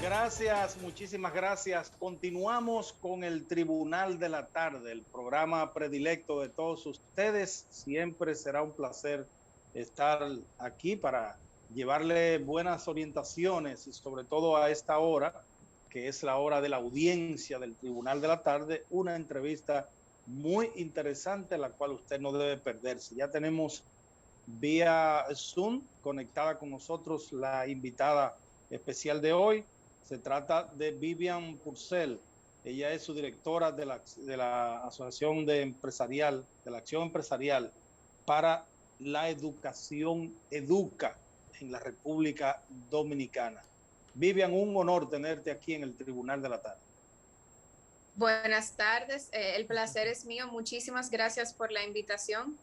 Gracias, muchísimas gracias. Continuamos con el Tribunal de la Tarde, el programa predilecto de todos ustedes. Siempre será un placer estar aquí para llevarle buenas orientaciones y sobre todo a esta hora, que es la hora de la audiencia del Tribunal de la Tarde, una entrevista muy interesante, la cual usted no debe perderse. Ya tenemos vía Zoom conectada con nosotros la invitada especial de hoy. Se trata de Vivian Purcell. Ella es su directora de la Asociación de la Acción Empresarial para la Educación Educa en la República Dominicana. Vivian, un honor tenerte aquí en el Tribunal de la Tarde. Buenas tardes, el placer es mío. Muchísimas gracias por la invitación.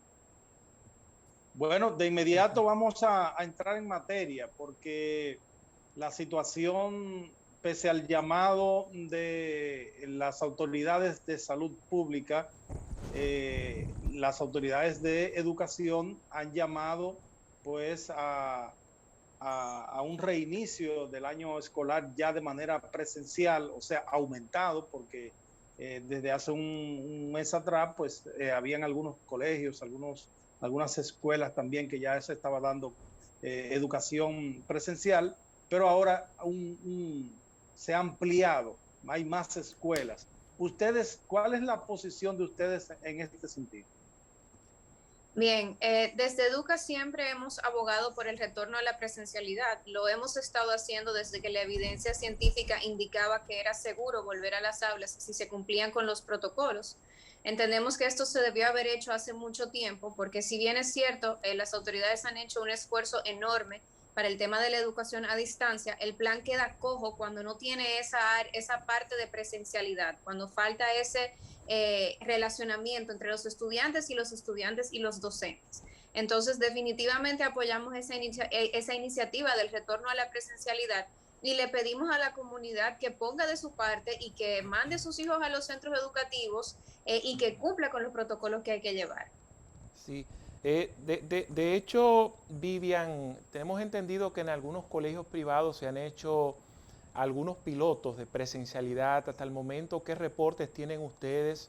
Bueno, de inmediato vamos a entrar en materia porque la situación, pese al llamado de las autoridades de salud pública, las autoridades de educación han llamado pues a un reinicio del año escolar ya de manera presencial, o sea, aumentado, porque desde hace un mes atrás pues habían algunos colegios, algunas escuelas también que ya se estaba dando educación presencial, pero ahora se ha ampliado, hay más escuelas. Ustedes, ¿cuál es la posición de ustedes en este sentido? Bien, desde Educa siempre hemos abogado por el retorno a la presencialidad. Lo hemos estado haciendo desde que la evidencia científica indicaba que era seguro volver a las aulas si se cumplían con los protocolos. Entendemos que esto se debió haber hecho hace mucho tiempo, porque si bien es cierto, las autoridades han hecho un esfuerzo enorme para el tema de la educación a distancia, el plan queda cojo cuando no tiene esa parte de presencialidad, cuando falta ese relacionamiento entre los estudiantes y los docentes. Entonces, definitivamente apoyamos esa iniciativa del retorno a la presencialidad y le pedimos a la comunidad que ponga de su parte y que mande a sus hijos a los centros educativos y que cumpla con los protocolos que hay que llevar. Sí, de hecho, Vivian, tenemos entendido que en algunos colegios privados se han hecho algunos pilotos de presencialidad hasta el momento. ¿Qué reportes tienen ustedes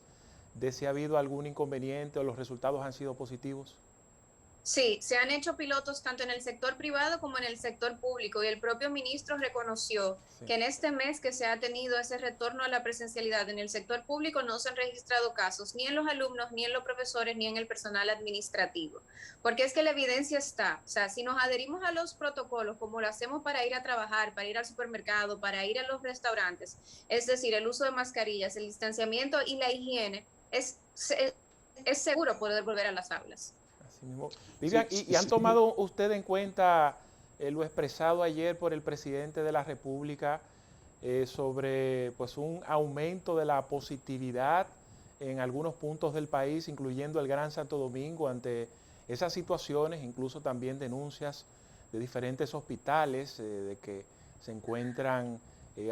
de si ha habido algún inconveniente o los resultados han sido positivos? Sí, se han hecho pilotos tanto en el sector privado como en el sector público y el propio ministro reconoció que en este mes que se ha tenido ese retorno a la presencialidad en el sector público no se han registrado casos ni en los alumnos, ni en los profesores, ni en el personal administrativo. Porque es que la evidencia está, o sea, si nos adherimos a los protocolos como lo hacemos para ir a trabajar, para ir al supermercado, para ir a los restaurantes, es decir, el uso de mascarillas, el distanciamiento y la higiene, es seguro poder volver a las aulas. Así mismo. Vivian, ¿y han tomado ustedes en cuenta lo expresado ayer por el presidente de la República sobre pues, un aumento de la positividad en algunos puntos del país, incluyendo el Gran Santo Domingo, ante esas situaciones, incluso también denuncias de diferentes hospitales de que se encuentran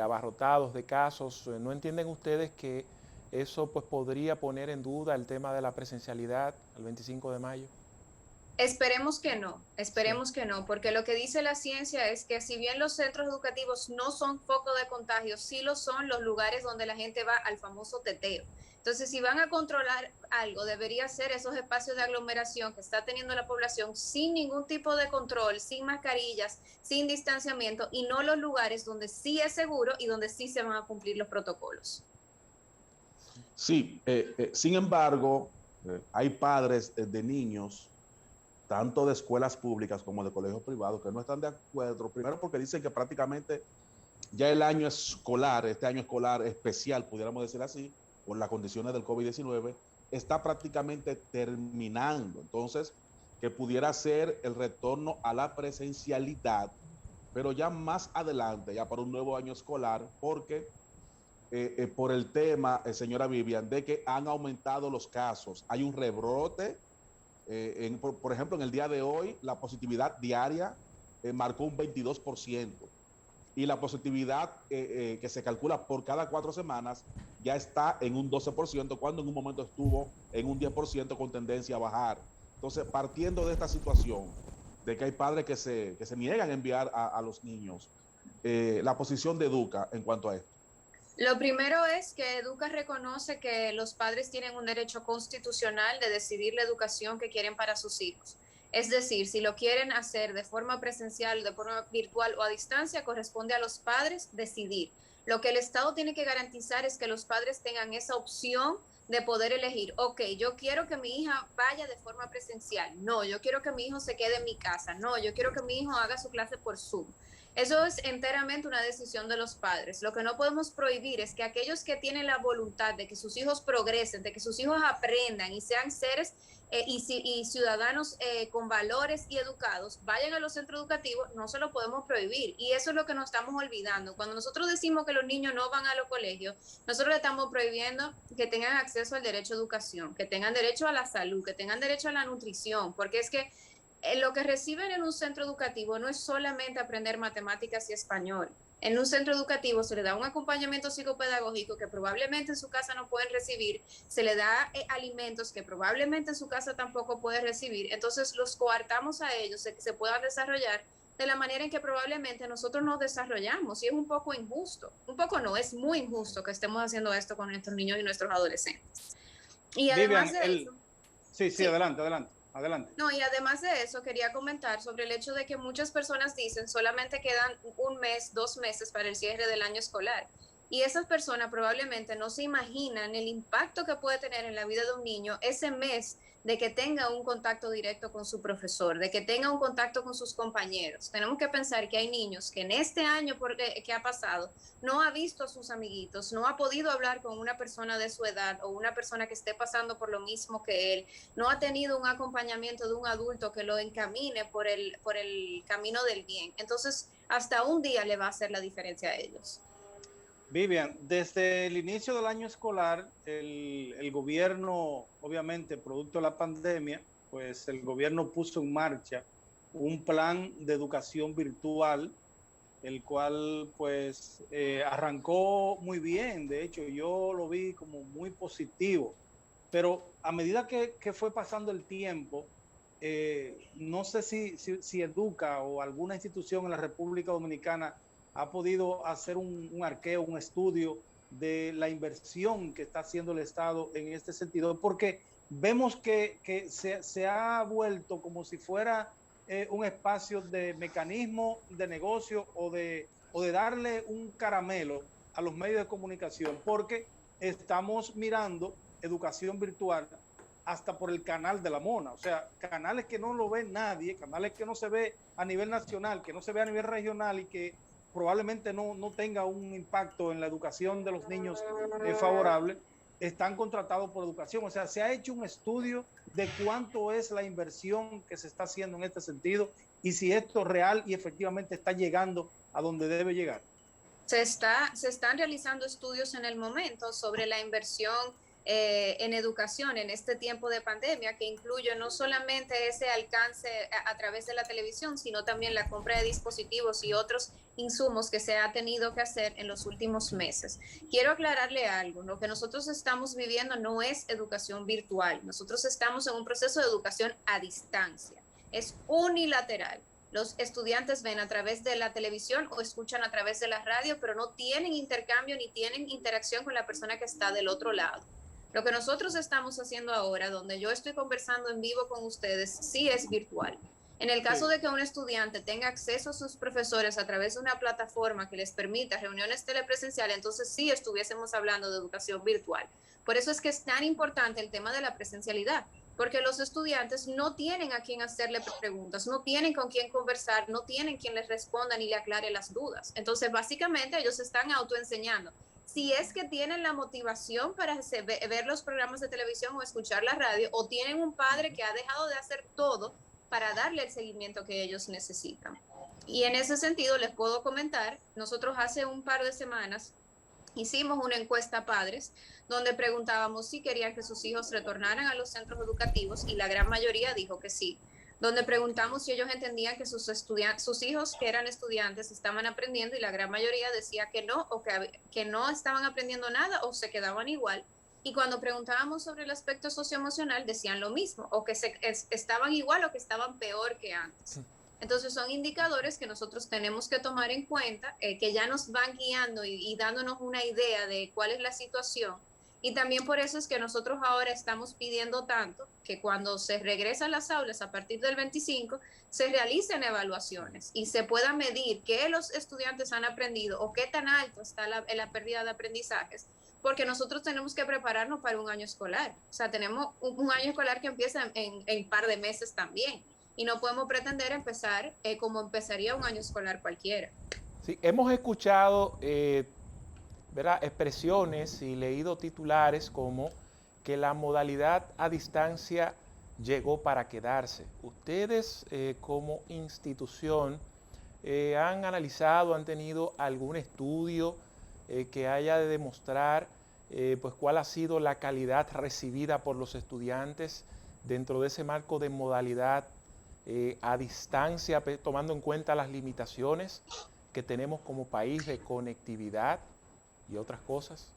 abarrotados de casos? ¿No entienden ustedes que eso pues, podría poner en duda el tema de la presencialidad el 25 de mayo? Esperemos que no, porque lo que dice la ciencia es que si bien los centros educativos no son foco de contagio, sí lo son los lugares donde la gente va al famoso teteo. Entonces, si van a controlar algo, debería ser esos espacios de aglomeración que está teniendo la población sin ningún tipo de control, sin mascarillas, sin distanciamiento, y no los lugares donde sí es seguro y donde sí se van a cumplir los protocolos. Sí, sin embargo, hay padres de niños, tanto de escuelas públicas como de colegios privados, que no están de acuerdo, primero porque dicen que prácticamente ya el año escolar, este año escolar especial, pudiéramos decir así, por las condiciones del COVID-19, está prácticamente terminando. Entonces, que pudiera ser el retorno a la presencialidad, pero ya más adelante, ya para un nuevo año escolar, porque por el tema, señora Vivian, de que han aumentado los casos, hay un rebrote. Por ejemplo, en el día de hoy, la positividad diaria marcó un 22% y la positividad que se calcula por cada 4 semanas ya está en un 12%, cuando en un momento estuvo en un 10% con tendencia a bajar. Entonces, partiendo de esta situación, de que hay padres que se niegan a enviar a los niños la posición de Educa en cuanto a esto? Lo primero es que Educa reconoce que los padres tienen un derecho constitucional de decidir la educación que quieren para sus hijos. Es decir, si lo quieren hacer de forma presencial, de forma virtual o a distancia, corresponde a los padres decidir. Lo que el Estado tiene que garantizar es que los padres tengan esa opción de poder elegir, ok, yo quiero que mi hija vaya de forma presencial, no, yo quiero que mi hijo se quede en mi casa, no, yo quiero que mi hijo haga su clase por Zoom. Eso es enteramente una decisión de los padres. Lo que no podemos prohibir es que aquellos que tienen la voluntad de que sus hijos progresen, de que sus hijos aprendan y sean seres y ciudadanos con valores y educados, vayan a los centros educativos, no se lo podemos prohibir. Y eso es lo que nos estamos olvidando. Cuando nosotros decimos que los niños no van a los colegios, nosotros le estamos prohibiendo que tengan acceso al derecho a educación, que tengan derecho a la salud, que tengan derecho a la nutrición, porque es que lo que reciben en un centro educativo no es solamente aprender matemáticas y español. En un centro educativo se le da un acompañamiento psicopedagógico que probablemente en su casa no pueden recibir, se le da alimentos que probablemente en su casa tampoco puede recibir, entonces los coartamos a ellos de que se puedan desarrollar de la manera en que probablemente nosotros nos desarrollamos, y es un poco injusto, un poco no, es muy injusto que estemos haciendo esto con nuestros niños y nuestros adolescentes. Y además Vivian, de eso... Sí, adelante. No, y además de eso, quería comentar sobre el hecho de que muchas personas dicen solamente quedan 1 mes, 2 meses para el cierre del año escolar. Y esas personas probablemente no se imaginan el impacto que puede tener en la vida de un niño ese mes de que tenga un contacto directo con su profesor, de que tenga un contacto con sus compañeros. Tenemos que pensar que hay niños que en este año que ha pasado no ha visto a sus amiguitos, no ha podido hablar con una persona de su edad o una persona que esté pasando por lo mismo que él, no ha tenido un acompañamiento de un adulto que lo encamine por el camino del bien. Entonces, hasta un día le va a hacer la diferencia a ellos. Vivian, desde el inicio del año escolar, el gobierno, obviamente, producto de la pandemia, pues el gobierno puso en marcha un plan de educación virtual, el cual pues arrancó muy bien. De hecho, yo lo vi como muy positivo, pero a medida que fue pasando el tiempo, no sé si Educa o alguna institución en la República Dominicana ha podido hacer un arqueo, un estudio de la inversión que está haciendo el Estado en este sentido, porque vemos que se ha vuelto como si fuera un espacio de mecanismo de negocio o de darle un caramelo a los medios de comunicación, porque estamos mirando educación virtual hasta por el canal de la Mona, o sea, canales que no lo ve nadie, canales que no se ve a nivel nacional, que no se ve a nivel regional y que probablemente no tenga un impacto en la educación de los niños favorable, están contratados por educación. O sea, se ha hecho un estudio de cuánto es la inversión que se está haciendo en este sentido y si esto real y efectivamente está llegando a donde debe llegar. Se están realizando estudios en el momento sobre la inversión en educación en este tiempo de pandemia, que incluye no solamente ese alcance a través de la televisión, sino también la compra de dispositivos y otros insumos que se ha tenido que hacer en los últimos meses. Quiero aclararle algo, lo que nosotros estamos viviendo no es educación virtual, nosotros estamos en un proceso de educación a distancia, es unilateral. Los estudiantes ven a través de la televisión o escuchan a través de la radio, pero no tienen intercambio ni tienen interacción con la persona que está del otro lado. Lo que nosotros estamos haciendo ahora, donde yo estoy conversando en vivo con ustedes, sí es virtual. En el caso de que un estudiante tenga acceso a sus profesores a través de una plataforma que les permita reuniones telepresenciales, entonces sí estuviésemos hablando de educación virtual. Por eso es que es tan importante el tema de la presencialidad, porque los estudiantes no tienen a quién hacerle preguntas, no tienen con quién conversar, no tienen quien les responda ni le aclare las dudas. Entonces, básicamente, ellos están autoenseñando. Si es que tienen la motivación para ver los programas de televisión o escuchar la radio, o tienen un padre que ha dejado de hacer todo para darle el seguimiento que ellos necesitan. Y en ese sentido les puedo comentar, nosotros hace un par de semanas hicimos una encuesta a padres donde preguntábamos si querían que sus hijos retornaran a los centros educativos y la gran mayoría dijo que sí. Donde preguntamos si ellos entendían que sus hijos que eran estudiantes estaban aprendiendo y la gran mayoría decía que no, o que no estaban aprendiendo nada o se quedaban igual. Y cuando preguntábamos sobre el aspecto socioemocional decían lo mismo, o que estaban igual o que estaban peor que antes. Entonces son indicadores que nosotros tenemos que tomar en cuenta, que ya nos van guiando y dándonos una idea de cuál es la situación. Y también por eso es que nosotros ahora estamos pidiendo tanto que cuando se regresa a las aulas a partir del 25 se realicen evaluaciones y se pueda medir qué los estudiantes han aprendido o qué tan alto está la pérdida de aprendizajes, porque nosotros tenemos que prepararnos para un año escolar. O sea, tenemos un año escolar que empieza en un par de meses también y no podemos pretender empezar como empezaría un año escolar cualquiera. Sí, hemos escuchado ¿verdad?, expresiones y leído titulares como que la modalidad a distancia llegó para quedarse. Ustedes como institución han analizado, han tenido algún estudio que haya de demostrar pues cuál ha sido la calidad recibida por los estudiantes dentro de ese marco de modalidad a distancia, tomando en cuenta las limitaciones que tenemos como país de conectividad y otras cosas?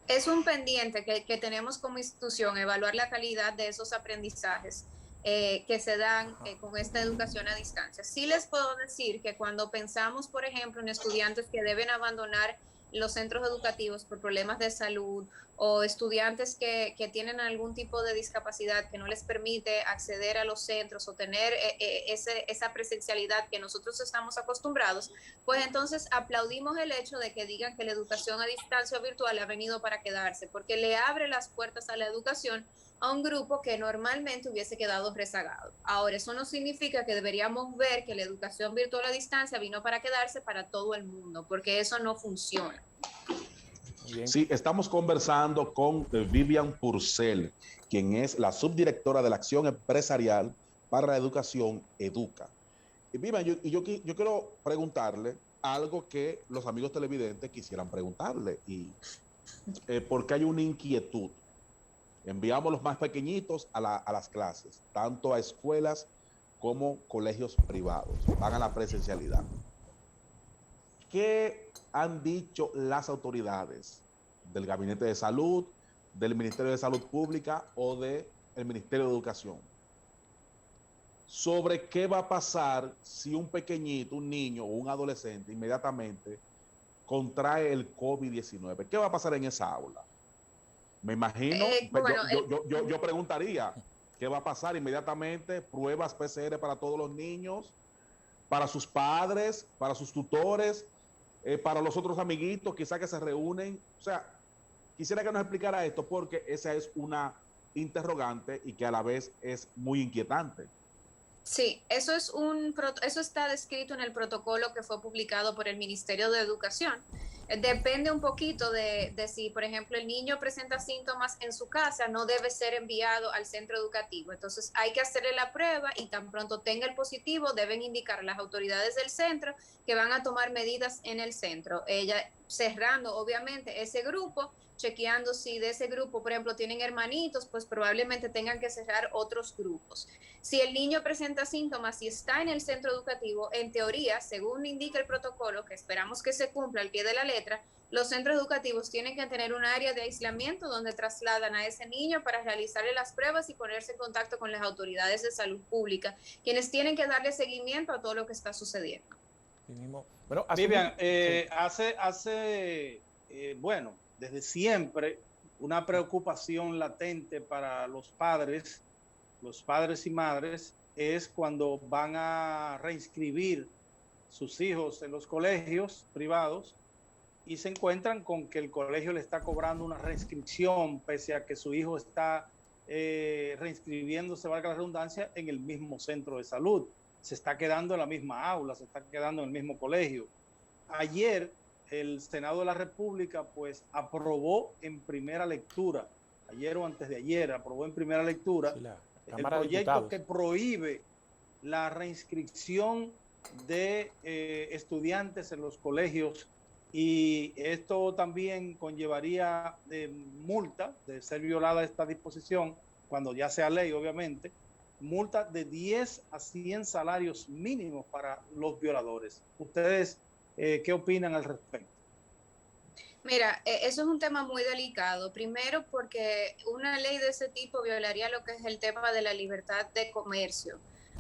Es un pendiente que tenemos como institución, evaluar la calidad de esos aprendizajes que se dan con esta educación a distancia. Sí les puedo decir que cuando pensamos, por ejemplo, en estudiantes que deben abandonar los centros educativos por problemas de salud o estudiantes que tienen algún tipo de discapacidad que no les permite acceder a los centros o tener esa presencialidad que nosotros estamos acostumbrados, pues entonces aplaudimos el hecho de que digan que la educación a distancia o virtual ha venido para quedarse, porque le abre las puertas a la educación a un grupo que normalmente hubiese quedado rezagado. Ahora, eso no significa que deberíamos ver que la educación virtual a distancia vino para quedarse para todo el mundo, porque eso no funciona. Bien. Sí, estamos conversando con Vivian Purcell, quien es la subdirectora de la Acción Empresarial para la Educación, EDUCA. Y Vivian, yo quiero preguntarle algo que los amigos televidentes quisieran preguntarle, y porque hay una inquietud. Enviamos los más pequeñitos a las clases, tanto a escuelas como colegios privados, van a la presencialidad. ¿Qué han dicho las autoridades del Gabinete de Salud, del Ministerio de Salud Pública o del Ministerio de Educación sobre qué va a pasar si un pequeñito, un niño o un adolescente inmediatamente contrae el COVID-19? ¿Qué va a pasar en esa aula? Me imagino, yo preguntaría, ¿qué va a pasar inmediatamente? Pruebas PCR para todos los niños, para sus padres, para sus tutores, para los otros amiguitos, quizás que se reúnen. O sea, quisiera que nos explicara esto, porque esa es una interrogante y que a la vez es muy inquietante. Sí, eso está descrito en el protocolo que fue publicado por el Ministerio de Educación. Depende un poquito de si, por ejemplo, el niño presenta síntomas en su casa, no debe ser enviado al centro educativo. Entonces hay que hacerle la prueba y tan pronto tenga el positivo, deben indicar a las autoridades del centro que van a tomar medidas en el centro. Cerrando, obviamente, ese grupo, chequeando si de ese grupo, por ejemplo, tienen hermanitos, pues probablemente tengan que cerrar otros grupos. Si el niño presenta síntomas y está en el centro educativo, en teoría, según indica el protocolo, que esperamos que se cumpla al pie de la letra, los centros educativos tienen que tener un área de aislamiento donde trasladan a ese niño para realizarle las pruebas y ponerse en contacto con las autoridades de salud pública, quienes tienen que darle seguimiento a todo lo que está sucediendo. Bueno, Vivian, bueno, desde siempre una preocupación latente para los padres y madres es cuando van a reinscribir sus hijos en los colegios privados y se encuentran con que el colegio le está cobrando una reinscripción pese a que su hijo está reinscribiéndose, valga la redundancia, en el mismo centro de salud. Se está quedando en la misma aula, se está quedando en el mismo colegio. Ayer el Senado de la República pues aprobó en primera lectura, ayer o antes de ayer, aprobó en primera lectura el proyecto que prohíbe la reinscripción de estudiantes en los colegios, y esto también conllevaría multa de ser violada esta disposición, cuando ya sea ley obviamente, multa de 10 a 100 salarios mínimos para los violadores. ¿Ustedes qué opinan al respecto? Mira, eso es un tema muy delicado. Primero porque una ley de ese tipo violaría lo que es el tema de la libertad de comercio.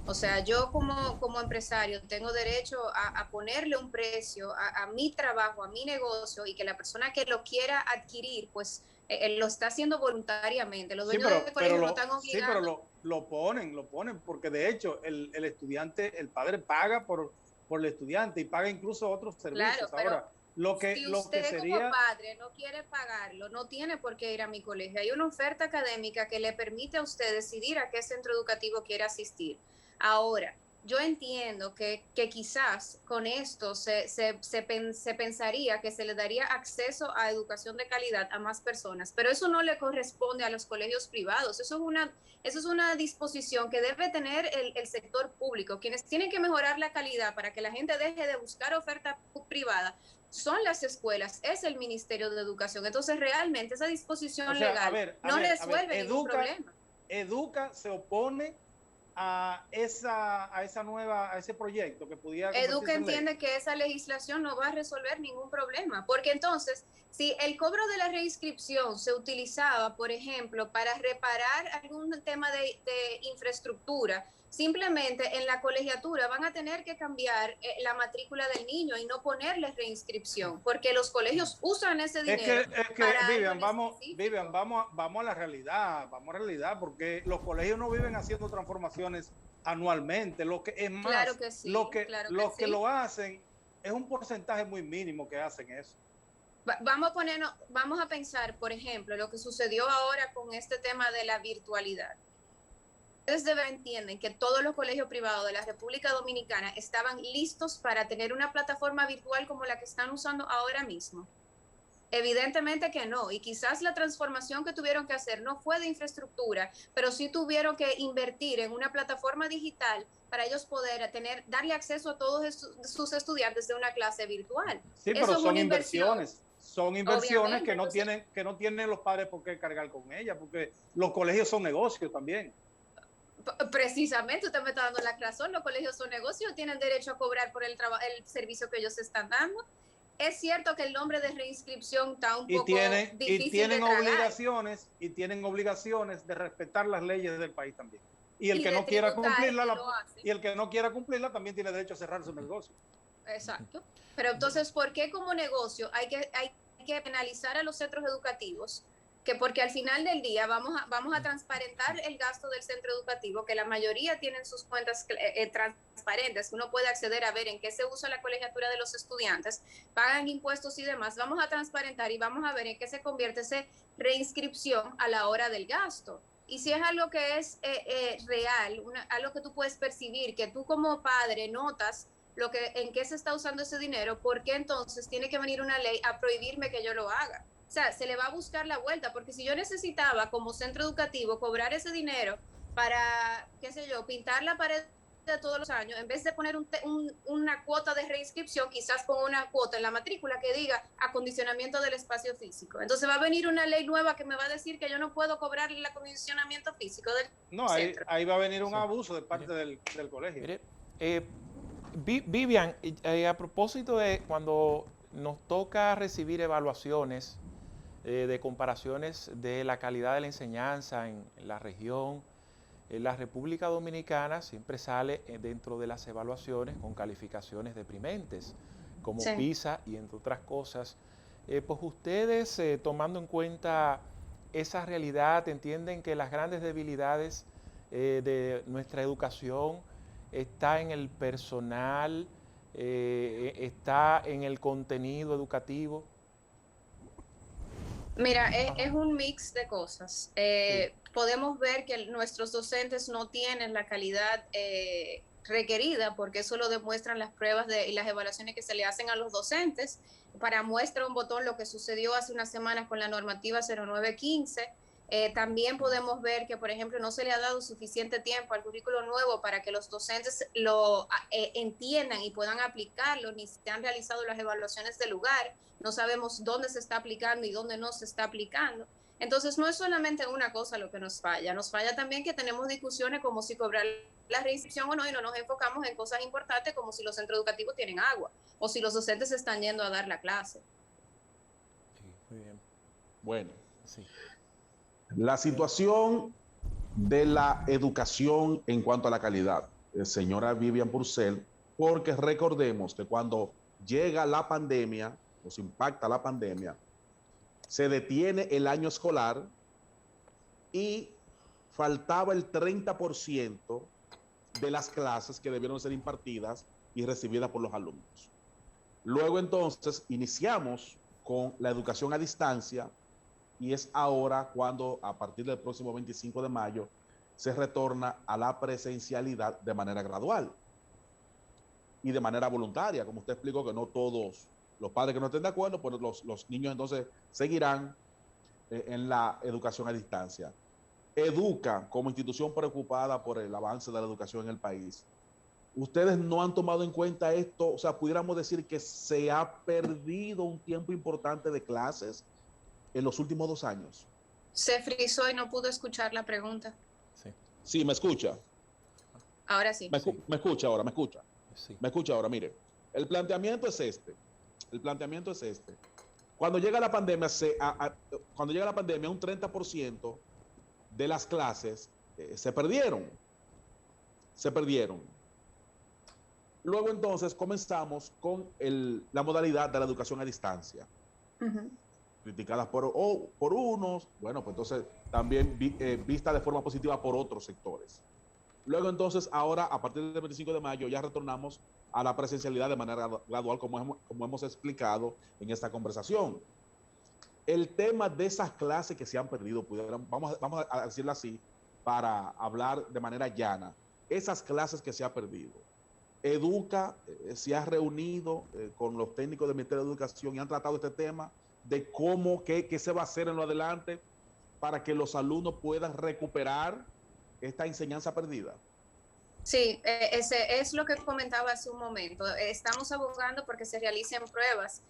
O sea, yo como empresario tengo derecho a ponerle un precio a mi trabajo, a mi negocio, y que la persona que lo quiera adquirir, pues lo está haciendo voluntariamente. Los Sí, dueños de colegio no están sí, pero obligando. lo ponen, porque de hecho el estudiante, el padre paga por el estudiante y paga incluso otros Claro, servicios. pero Ahora, si lo que usted como sería, padre no quiere pagarlo, no tiene por qué ir a mi colegio. Hay una oferta académica que le permite a usted decidir a qué centro educativo quiere asistir. Ahora, yo entiendo que quizás con esto se pensaría que se le daría acceso a educación de calidad a más personas, pero eso no le corresponde a los colegios privados. Eso es una disposición que debe tener el sector público. Quienes tienen que mejorar la calidad para que la gente deje de buscar oferta privada son las escuelas, es el Ministerio de Educación. Entonces, realmente esa o disposición sea, legal no a ver, resuelve ningún problema. Educa se opone a ese proyecto que pudiera Educa convertirse en ley. entiende que esa legislación no va a resolver ningún problema, porque entonces, si el cobro de la reinscripción se utilizaba, por ejemplo, para reparar algún tema de infraestructura, simplemente en la colegiatura van a tener que cambiar la matrícula del niño y no ponerle reinscripción, porque los colegios usan ese dinero Es que para algo Vivian, en específico. vamos a la realidad, porque los colegios no viven haciendo transformaciones anualmente. Lo que es Claro más, que sí, claro que los que sí. lo hacen es un porcentaje muy mínimo que hacen eso. Vamos a pensar, por ejemplo, lo que sucedió ahora con este tema de la virtualidad. Ustedes entienden que todos los colegios privados de la República Dominicana estaban listos para tener una plataforma virtual como la que están usando ahora mismo. Evidentemente que no, y quizás la transformación que tuvieron que hacer no fue de infraestructura, pero sí tuvieron que invertir en una plataforma digital para ellos poder darle acceso a todos sus estudiantes de una clase virtual. Sí, pero Eso es una inversión, son inversiones obviamente. Entonces, que no tienen los padres por qué cargar con ellas, porque los colegios son negocios también. precisamente, usted me está dando la razón, los colegios son negocios, tienen derecho a cobrar por el servicio que ellos están dando. Es cierto que el nombre de reinscripción está un poco difícil de tragar. Y tienen obligaciones de respetar las leyes del país también. Y el Y que de no quiera tributar, cumplirla, y lo hace. y el que no quiera cumplirla también tiene derecho a cerrar su negocio. Exacto. Pero entonces, ¿por qué como negocio hay que penalizar a los centros educativos? Que porque al final del día vamos a transparentar el gasto del centro educativo, que la mayoría tienen sus cuentas transparentes, que uno puede acceder a ver en qué se usa la colegiatura de los estudiantes, pagan impuestos y demás. Vamos a transparentar y vamos a ver en qué se convierte esa reinscripción a la hora del gasto. Y si es algo que es real, algo que tú puedes percibir, que tú como padre notas en qué se está usando ese dinero, ¿por qué entonces tiene que venir una ley a prohibirme que yo lo haga? O sea, se le va a buscar la vuelta, porque si yo necesitaba como centro educativo cobrar ese dinero para, qué sé yo, pintar la pared de todos los años, en vez de poner una cuota de reinscripción, quizás ponga una cuota en la matrícula que diga acondicionamiento del espacio físico. Entonces va a venir una ley nueva que me va a decir que yo no puedo cobrar el acondicionamiento físico del centro. Ahí va a venir un abuso de parte del colegio. Mire, Vivian, a propósito de cuando nos toca recibir evaluaciones de comparaciones de la calidad de la enseñanza en la región, la República Dominicana siempre sale dentro de las evaluaciones con calificaciones deprimentes, como Sí. PISA y entre otras cosas. Pues ustedes, tomando en cuenta esa realidad, entienden que las grandes debilidades de nuestra educación está en el personal, está en el contenido educativo. Mira, es un mix de cosas. Podemos ver que nuestros docentes no tienen la calidad requerida, porque eso lo demuestran las pruebas y las evaluaciones que se le hacen a los docentes. Para muestra un botón lo que sucedió hace unas semanas con la normativa 0915. También podemos ver que, por ejemplo, no se le ha dado suficiente tiempo al currículo nuevo para que los docentes lo entiendan y puedan aplicarlo, ni se han realizado las evaluaciones del lugar. No sabemos dónde se está aplicando y dónde no se está aplicando. Entonces, no es solamente una cosa lo que nos falla también que tenemos discusiones como si cobrar la reinscripción o no, y no nos enfocamos en cosas importantes como si los centros educativos tienen agua o si los docentes están yendo a dar la clase. Sí, muy bien. Bueno, Sí. la situación de la educación en cuanto a la calidad. señora Vivian Purcell, porque recordemos que cuando llega la pandemia, nos impacta la pandemia, se detiene el año escolar y faltaba el 30% de las clases que debieron ser impartidas y recibidas por los alumnos. Luego entonces iniciamos con la educación a distancia y es ahora cuando a partir del próximo 25 de mayo se retorna a la presencialidad de manera gradual y de manera voluntaria, como usted explicó, que no todos los padres que no estén de acuerdo, pues los niños entonces seguirán en la educación a distancia. Educa, como institución preocupada por el avance de la educación en el país, ¿ustedes no han tomado en cuenta esto? O sea, pudiéramos decir que se ha perdido un tiempo importante de clases en los últimos 2 años. Se frizó y no pudo escuchar la pregunta. Sí, me escucha. Ahora sí. Me escucha ahora, me escucha. Sí. Me escucha ahora, mire. El planteamiento es este. El planteamiento es este. Cuando llega la pandemia, un 30% de las clases se perdieron. Se perdieron. Luego entonces comenzamos con la modalidad de la educación a distancia. Criticadas por unos, bueno, pues entonces también vista de forma positiva por otros sectores. Luego entonces, ahora a partir del 25 de mayo ya retornamos a la presencialidad de manera gradual, como hemos explicado en esta conversación. El tema de esas clases que se han perdido, vamos a decirlo así, para hablar de manera llana, esas clases que se han perdido. Educa se ha reunido con los técnicos del Ministerio de Educación y han tratado este tema de cómo, qué se va a hacer en lo adelante para que los alumnos puedan recuperar esta enseñanza perdida. Sí, ese es lo que comentaba hace un momento. Estamos abogando porque se realicen pruebas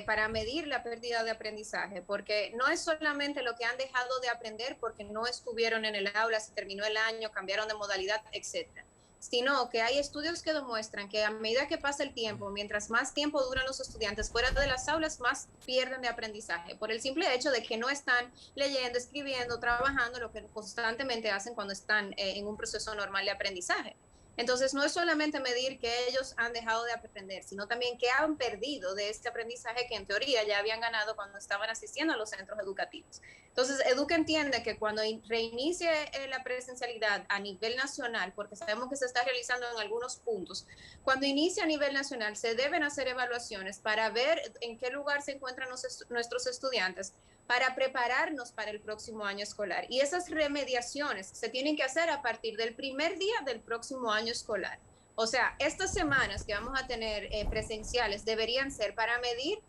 para medir la pérdida de aprendizaje, porque no es solamente lo que han dejado de aprender porque no estuvieron en el aula, se terminó el año, cambiaron de modalidad, etcétera, sino que hay estudios que demuestran que a medida que pasa el tiempo, mientras más tiempo duran los estudiantes fuera de las aulas, más pierden de aprendizaje, por el simple hecho de que no están leyendo, escribiendo, trabajando, lo que constantemente hacen cuando están en un proceso normal de aprendizaje. Entonces, no es solamente medir que ellos han dejado de aprender, sino también que han perdido de este aprendizaje que en teoría ya habían ganado cuando estaban asistiendo a los centros educativos. Entonces, Educa entiende que cuando reinicie la presencialidad a nivel nacional, porque sabemos que se está realizando en algunos puntos, cuando inicie a nivel nacional se deben hacer evaluaciones para ver en qué lugar se encuentran nuestros estudiantes, para prepararnos para el próximo año escolar. Y esas remediaciones se tienen que hacer a partir del primer día del próximo año escolar. O sea, estas semanas que vamos a tener presenciales deberían ser para medir,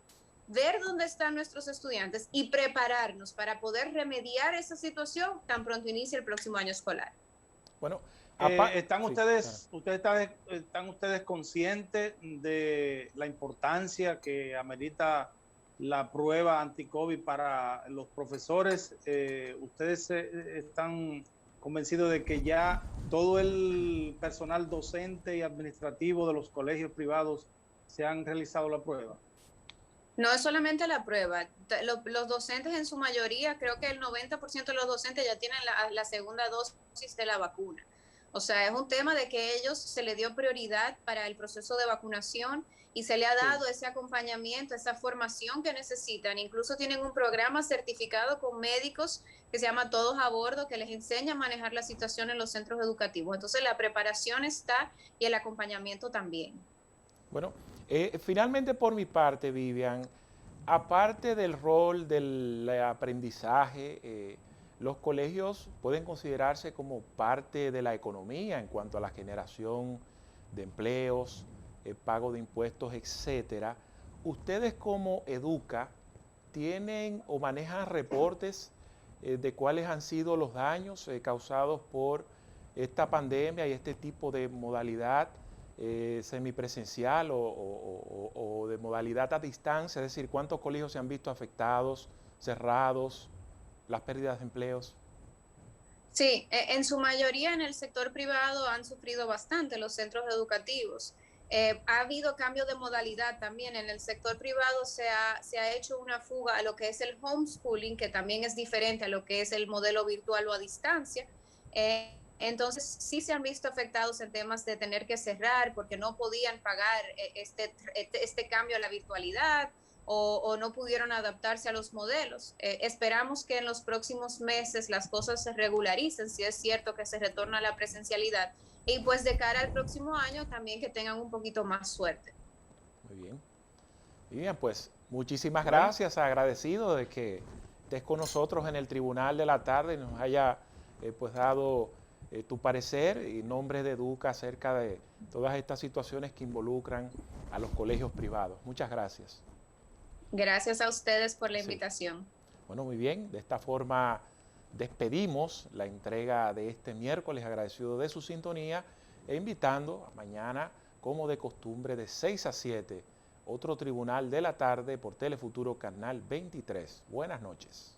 ver dónde están nuestros estudiantes y prepararnos para poder remediar esa situación tan pronto inicie el próximo año escolar. Bueno, ¿están ustedes conscientes de la importancia que amerita la prueba anti-COVID para los profesores? ¿Ustedes están convencidos de que ya todo el personal docente y administrativo de los colegios privados se han realizado la prueba? No es solamente la prueba. Los docentes en su mayoría, creo que el 90% de los docentes ya tienen la segunda dosis de la vacuna. O sea, es un tema de que ellos se le dio prioridad para el proceso de vacunación y se le ha dado ese acompañamiento, esa formación que necesitan. Incluso tienen un programa certificado con médicos que se llama Todos a Bordo, que les enseña a manejar la situación en los centros educativos. Entonces la preparación está y el acompañamiento también. Bueno, finalmente por mi parte, Vivian, aparte del rol del aprendizaje, los colegios pueden considerarse como parte de la economía en cuanto a la generación de empleos, pago de impuestos, etcétera. Ustedes como Educa tienen o manejan reportes de cuáles han sido los daños causados por esta pandemia y este tipo de modalidad semipresencial o de modalidad a distancia, es decir, cuántos colegios se han visto afectados, cerrados, las pérdidas de empleos. Sí, en su mayoría en el sector privado han sufrido bastante los centros educativos. Ha habido cambio de modalidad también. En el sector privado se ha hecho una fuga a lo que es el homeschooling, que también es diferente a lo que es el modelo virtual o a distancia. Entonces, sí se han visto afectados en temas de tener que cerrar porque no podían pagar este cambio a la virtualidad o no pudieron adaptarse a los modelos. Esperamos que en los próximos meses las cosas se regularicen, si es cierto que se retorna a la presencialidad, y pues de cara al próximo año también que tengan un poquito más suerte. Muy bien. Bien, pues muchísimas gracias, agradecido de que estés con nosotros en el Tribunal de la Tarde y nos haya pues dado tu parecer y nombre de Educa acerca de todas estas situaciones que involucran a los colegios privados. Muchas gracias. Gracias a ustedes por la invitación. Bueno, muy bien, de esta forma despedimos la entrega de este miércoles, agradecido de su sintonía e invitando a mañana, como de costumbre, de 6 a 7, otro Tribunal de la Tarde por Telefuturo Canal 23. Buenas noches.